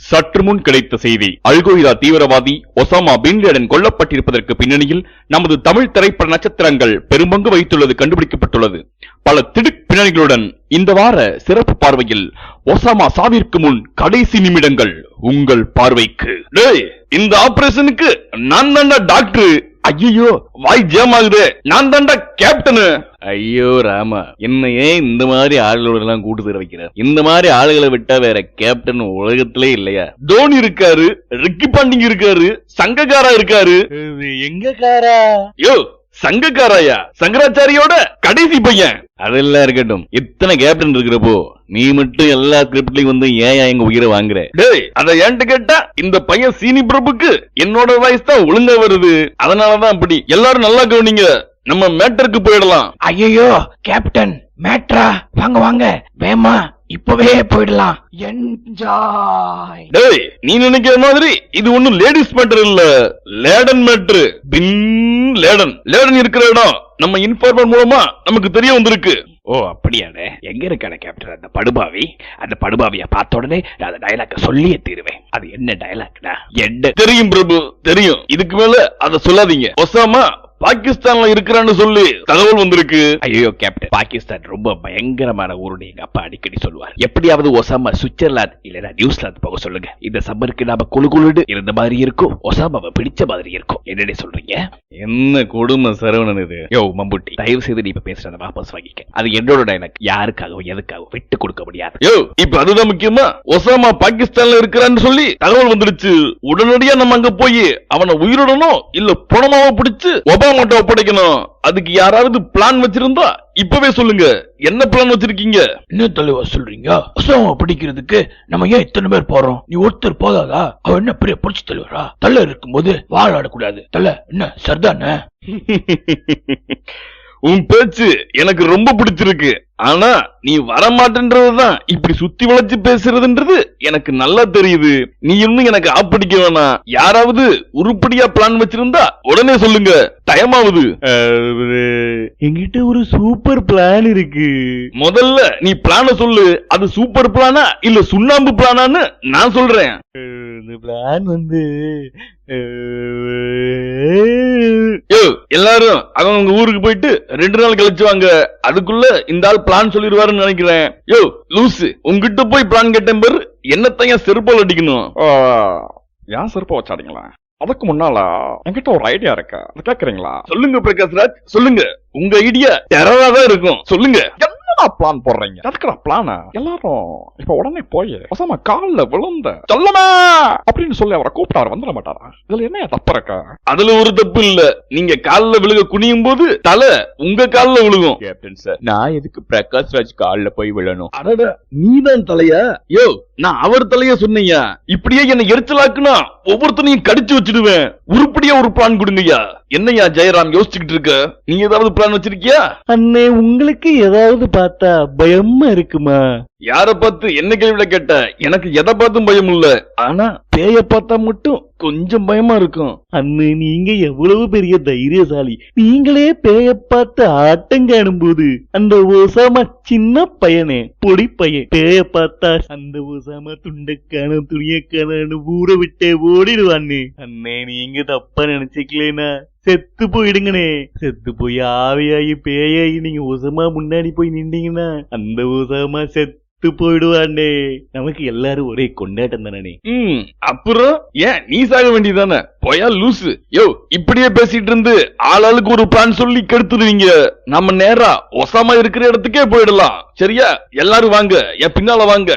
சற்று முன் கிடைத்த செய்தி. அல்கொய்தா தீவிரவாதி ஒசாமா பின் லேடன் கொல்லப்பட்டிருப்பதற்கு பின்னணியில் நமது தமிழ் திரைப்பட நட்சத்திரங்கள் பெரும்பங்கு வகித்துள்ளது கண்டுபிடிக்கப்பட்டுள்ளது. பல திடுக் பின்னணிகளுடன் இந்த வார சிறப்பு பார்வையில் ஒசாமா சாவிற்கு முன் கடைசி நிமிடங்கள் உங்கள் பார்வைக்கு. இந்த ஆபரேஷனுக்கு நான் தான்டா டாக்டர். ஐயோ வாய் ஜாம் ஆகுது. நான் தான்டா கேப்டனு. ஐயோ ராமா, என்ன ஏன் இந்த மாதிரி ஆளுகளோட எல்லாம் கூட்டு தர வைக்கிற? இந்த மாதிரி ஆளுகளை விட்டா வேற கேப்டன் உலகத்திலே இல்லையா? தோனி இருக்காரு, ரிக்கி பாண்டிங் இருக்காரு, சங்ககாரா இருக்காரு. எங்க காரா? யோ சங்ககாராயா, சங்கராச்சாரியோட கடைசி பையன். அதெல்லாம் இருக்கட்டும், இத்தனை கேப்டன் இருக்கிறப்போ நீ மட்டும் எல்லா ஸ்கிரிப்ட்லயும் வந்து ஏன் எங்க உயிரை வாங்குற? டேய், அத ஏன்ட்டு கேட்டா இந்த பையன் சீனி பிரபுக்கு என்னோட வாய்ஸ் தான் ஒழுங்கா வருது. அதனாலதான் அப்படி. எல்லாரும் நல்லா கவனிங்க, நம்ம மேட்டருக்கு போயிடலாம். ஐயோ கேப்டன், மேட்ரா? வாங்க வாங்க வேமா, இப்பவே போயிடலாம். என்ஜாய். டேய், நீ நினைக்கிற மாதிரி இது ஒண்ணும் லேடிஸ் மேட்டர் இல்ல, Laden matter. Bin Laden Laden இருக்கிற இடம் நம்ம இன்ஃபார்மர் மூலமா நமக்கு தெரிய வந்திருக்கு. ஓ அப்படியானே? எங்க இருக்கான கேப்டன் அந்த படுபாவி? அந்த படுபாவிய பார்த்த உடனே நான் அந்த டயலாக சொல்லியே தீருவேன். அது என்ன டயலாக்னா? என்ன தெரியும் பிரபு, தெரியும். இதுக்கு மேல அத சொல்லாதீங்க. ஒசாமா பாகிஸ்தான்ல இருக்கிறான்னு சொல்லி தகவல் வந்திருக்கு. ஐயோ கேப்டன், பாகிஸ்தான் ரொம்ப பயங்கரமான ஊருன்னு எங்க அப்பா அடிக்கடி சொல்லுவார். எப்படியாவது ஒசாமா சுவிட்சர்லாந்து இல்லனா நியூசிலாந்து போக சொல்லுங்க. இந்த சம்மருக்கு நாம குழு குழுடு இருந்த மாதிரி இருக்கும், ஒசாமாவை பிடிச்ச மாதிரி இருக்கும். என்னடி சொல்றீங்க? என்ன கொடுமை சரவணன் இது. யோ மம்புட்டி, தயவு செய்து நீ இப்ப பேசுறத வாபஸ் வாங்கிக்க. அது என்னோட டைலாக், யாருக்காகவும் எதுக்காகவும் விட்டு கொடுக்க முடியாது. யோ, இப்ப அதுதான் முக்கியமா. ஒசாமா பாகிஸ்தான்ல இருக்கிறான்னு சொல்லி தகவல் வந்துடுச்சு. உடனடியா நம்ம அங்க போய் அவனை உயிரிடணும் இல்ல பணமாவ பிடிச்சு ஒபாமாட்ட ஒப்படைக்கணும். அதுக்கு யாராவது பிளான் வச்சிருந்தா இப்பவே சொல்லுங்க. என்ன பிளான் வச்சிருக்கீங்க? என்ன தலைவா சொல்றீங்க? ஒசாமா பிடிக்கிறதுக்கு நம்ம ஏன் இத்தனை பேர் போறோம்? நீ ஒருத்தர் போதாதா? அவன் என்ன பெரிய புடிச்சு தலைவரா? தள்ள இருக்கும்போது வாழ ஆடக்கூடாது. தள்ள என்ன சரிதானே? உன் பேச்சு எனக்கு ரொம்ப பிடிச்சிருக்கு. ஆனா நீ வரமாட்டேன்றதுதான் இப்படி சுத்தி வளைச்சு பேசுறதுன்றது எனக்கு நல்லா தெரியுது. நீ இன்னும் எனக்கு ஆப்பிடிக்க வேணாம். யாராவது உருப்படியா பிளான் வச்சிருந்தா உடனே சொல்லுங்க, டைம் ஆகுது. என்கிட்ட ஒரு சூப்பர் பிளான் இருக்கு. முதல்ல நீ பிளான சொல்லு. அது சூப்பர் பிளானா இல்ல சுண்ணாம்பு பிளானான்னு நான் சொல்றேன். இந்த பிளான் வந்து எல்லாரும் அவங்க ஊருக்கு போயிட்டு 2 நாள் கழிச்சு வாங்க. அதுக்குள்ள இந்த ஆள் பிளான் சொல்லிடுவாருன்னு நினைக்கிறேன். யோ லூசு, உங்ககிட்ட போய் பிளான் கேட்டேன் பாரு, என்னத்தையும் செருப்பால் அடிக்கணும். ஏன் செருப்பா வச்சாடிங்களா? அதுக்கு முன்னால என்கிட்ட ஒரு ஐடியா இருக்கு, அது கேக்குறீங்களா? சொல்லுங்க பிரகாஷ்ராஜ், சொல்லுங்க. உங்க ஐடியா டெரரா தான் இருக்கும், சொல்லுங்க. என்னடா பிளான் போடுறீங்க? எதுக்குடா பிளான்? எல்லாரும் இப்ப உடனே போய் ஒசாமா கால்ல விழுந்த சொல்லமா அப்படின்னு சொல்லி அவரை கூப்பிட்டாரு, வந்துட மாட்டாரா? இதுல என்ன தப்பு இருக்கா? அதுல ஒரு தப்பு இல்ல. நீங்க கால்ல விழுக குனியும் போது தலை உங்க கால்ல விழுகும். கேப்டன் சார், நான் எதுக்கு பிரகாஷ்ராஜ் கால்ல போய் விழணும்? அடடா, நீதான் தலையா? யோ, நான் அவர் தலைய சொன்னையா? இப்படியே என்ன எரிச்சலாக்குனா ஒவ்வொருத்தனையும் கடிச்சு வச்சிடுவேன். உருப்படியா ஒரு பிளான் கொடுங்கய்யா. என்னையா ஜெயராம் யோசிச்சுக்கிட்டு இருக்க? நீ ஏதாவது பிளான் வச்சிருக்கியா? அண்ணே, உங்களுக்கு ஏதாவது பார்த்தா பயமா இருக்குமா? யார பார்த்து என்ன கேள்வியில கேட்ட? எனக்கு எதை பார்த்தும் பயம் இல்ல. ஆனா பேய பார்த்தா மட்டும் கொஞ்சம் பயமா இருக்கும். அண்ணே, நீங்க எவ்வளவு பெரிய தைரியசாலி. நீங்களே பேய பார்த்து ஆட்டம் காணும் போது அந்த ஒசாமா சின்ன பையனே, பொடி பையன், பேய பார்த்தா அந்த ஒசாமா துண்டக்கான துணியக்கான ஊரை விட்டே ஓடிடுவான்னு. அண்ணே, நீங்க தப்பா நினைச்சுக்கலேனா செத்து போயிடுங்கனே. செத்து போய் ஆவியாகி பேயாகி நீங்க ஒசாமா முன்னாடி போய் நின்றீங்கன்னா அந்த ஒசாமா செத்து போயிடுவாண்டே. நமக்கு எல்லாரும் ஒரே கொண்டாட்டம் தானே. அப்புறம் ஏன் நீ சாக வேண்டியதானே? போயா லூசு. யோ, இப்படியே பேசிட்டு இருந்து ஆளாளுக்கு ஒரு பிளான் சொல்லி கெடுத்துடுவீங்க. நம்ம நேரா ஒசாமா இருக்கிற இடத்துக்கே போயிடலாம். சரியா? எல்லாரும் வாங்க, என் பின்னால வாங்க.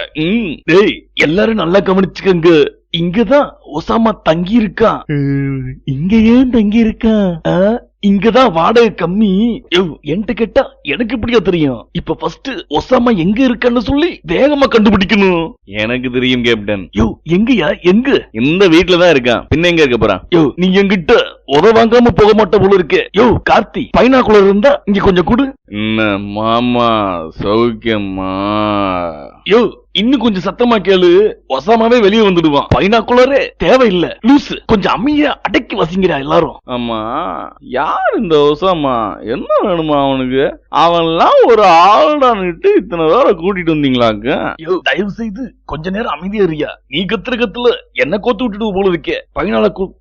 டேய், எல்லாரும் நல்லா கவனிச்சுக்கங்க. இங்கதான் ஒசாமா தங்கி இருக்கான். இங்க ஏன் தங்கி இருக்கான்? இங்கதான் வாடகை கம்மி. என்கிட்ட கேட்டா எனக்கு இப்படியா தெரியும்? இப்ப ஃபர்ஸ்ட் ஒசாமா எங்க இருக்கான்னு சொல்லி வேகமா கண்டுபிடிக்கணும். எனக்கு தெரியும் கேப்டன். யோ, எங்கயா? எங்க? இந்த வீட்டுலதான் இருக்கான். பின்ன எங்க இருக்க போறான்? யோ, நீ என்கிட்ட உத வாங்காம போக மாட்ட போல இருக்கு. யோ கார்த்தி, பைனாக்குலர் இருந்தா இங்க கொஞ்சம் கொடு. என்ன மாமா, சௌக்கியமா? யோ, இன்னும் கொஞ்சம் சத்தமா கேளு, ஒசாமாவே வெளியே வந்துடுவான். பைனாக்குலரே தேவையில்லை, லூசு. கொஞ்சம் அமைதியா அடக்கி வசிங்கடா எல்லாரும். ஆமா, யார் இந்த ஒசாமா? என்ன வேணுமா அவனுக்கு? அவன்லாம் ஒரு ஆளுடான்னுட்டு இத்தனை பேரை கூட்டிட்டு வந்தீங்களாக்க? யோ, தயவு செய்து கொஞ்ச நேரம் அமைதியா இருயா. நீ கத்துற கத்துல என்ன கோத்து விட்டுட்டு போல இருக்கே.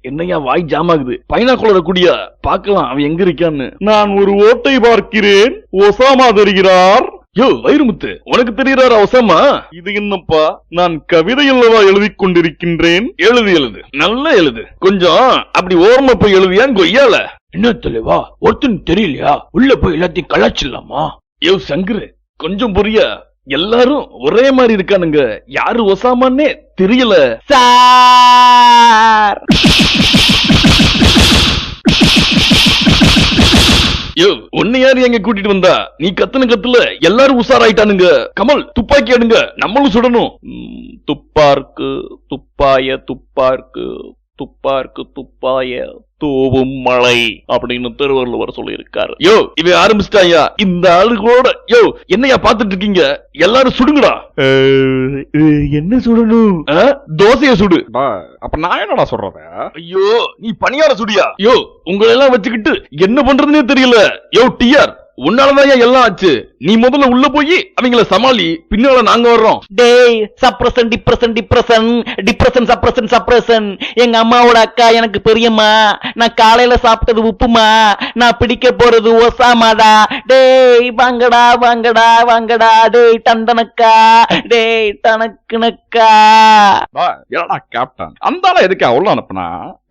என்னையா வாய் ஜாம் ஆகுது? பைனாக்குலர குடியா, பார்க்கலாம் அவன் எங்க இருக்கான்னு. நான் ஒரு ஓட்டை பார்க்கிறேன். ஒசாமா தெரிகிறார். யோ வைரமுத்து, உனக்கு தெரியுறாரா ஒசாமா? இது என்னப்பா, நான் கவிதை அல்லவா எழுதி கொண்டிருக்கின்றேன். எழுது நல்லா எழுது. கொஞ்சம் அப்படி ஓரமா போய் எழுதியான் கொய்யால. என்ன தலைவா, ஒருத்தன் தெரியலையா? உள்ள போய் எல்லாத்தையும் கலாச்சிடலாமா? யோ சங்கரு, கொஞ்சம் புரியா. எல்லாரும் ஒரே மாதிரி இருக்கானுங்க, யாரு ஒசாமான்னே தெரியல சார். யோ, உன்னை யாரு எங்க கூட்டிட்டு வந்தா? நீ கத்துன கத்துல எல்லாரும் உஷாராயிட்டானுங்க. கமல், துப்பாக்கி எடுங்க, நம்மளும் சுடணும். துப்பார்க்கு துப்பாய துப்பார்க்கு துப்பார்க்கு துப்பாய தூவும் மழை அப்படின்னு திருவள்ளுவர் சொல்லி இருக்காரு. யோ, இவன் ஆரம்பிச்சிட்டாயா இந்த ஆளுகளோட. யோ, என்னையா பாத்துட்டு இருக்கீங்க? எல்லாரும் சுடுங்கடா. என்ன சுடணும்? தோசைய சுடு. அப்ப நான் என்னடா சொல்றது? ஐயோ, நீ பணியார சுடியா? யோ, உங்களை எல்லாம் வச்சுக்கிட்டு என்ன பண்றதுன்னே தெரியல. யோ டிஆர், உன்னாலதான் எல்லாம் ஆச்சு. நீ முதல்ல உள்ள போய் அவங்கள சமாளி, பின்னால நாங்க வர்றோம். டேய், suppression depression depression depression suppression suppression. எங்க அம்மாவோட அக்கா எனக்கு பெரியம்மா. நான் காலையில சாப்பிட்டது உப்புமா, நான் பிடிக்க போறது ஒசாமாடா. டேய் வாங்கடா வாங்கடா வாங்கடா. டேய் டண்டனக்கா, டேய் டனக்குனக்கா. என்னடா கேப்டன், அந்தால எதுக்கா உள்ள அனுப்புனா?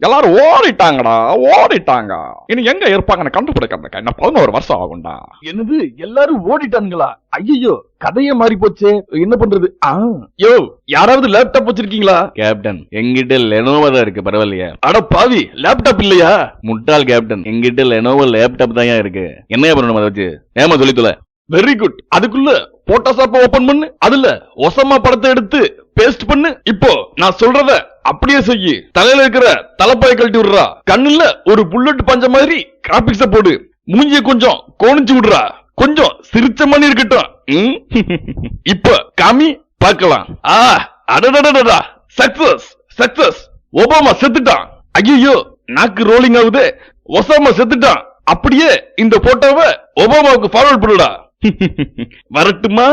எல்லாரும் ஓடிட்டாங்கடா, ஓடிட்டாங்க. இனி எங்க இருப்பாங்கன்னு கண்டுபிடிக்கிறதுக்கா இன்னும் 11 வருஷம் ஆகும்டா. என்னது, எல்லாரும் ஓடிட்டானுங்களா? ஐயோ, கதையே மாறி போச்சே. என்ன பண்றது? யோ, யாராவது லேப்டாப் வச்சிருக்கீங்களா? கேப்டன், எங்கிட்ட லெனோவோ தான் இருக்கு, பரவாயில்லையா? அட பாவி, லேப்டாப் இல்லையா? முட்டாள் கேப்டன், எங்கிட்ட லெனோவோ லேப்டாப் தான் இருக்கு. என்ன பண்ணணும் அதை வச்சு? ஏமா சொல்லித்தல. Very good. அதுக்குள்ள போட்டோஷாப்ப ஓபன் பண்ணு, அதுல ஒசாமா படத்தை எடுத்து பேஸ்ட் பண்ணு. இப்போ நான் சொல்றத அப்படியே செய்யு. தலையில இருக்கிற தலைப்பாய கழட்டி விடுறா. கண்ணுல ஒரு புல்லட் பஞ்ச மாதிரி கிராபிக்ஸ போடு. மூஞ்சிய கொஞ்சம் கோணிச்சு விடுறா. கொஞ்சம் சிரிச்ச மணி இருக்கட்டும். இப்ப காமி பார்க்கலாம். அடடடடா, சக்சஸ் சக்சஸ். ஒபாமா செத்துட்டான். ஐயோ, நாக்கு ரோலிங் ஆகுது. ஒசாமா செத்துட்டான். அப்படியே இந்த போட்டோவை ஒபாமாவுக்கு ஃபார்வர்ட் பண்ணுடா. வரட்டுமா?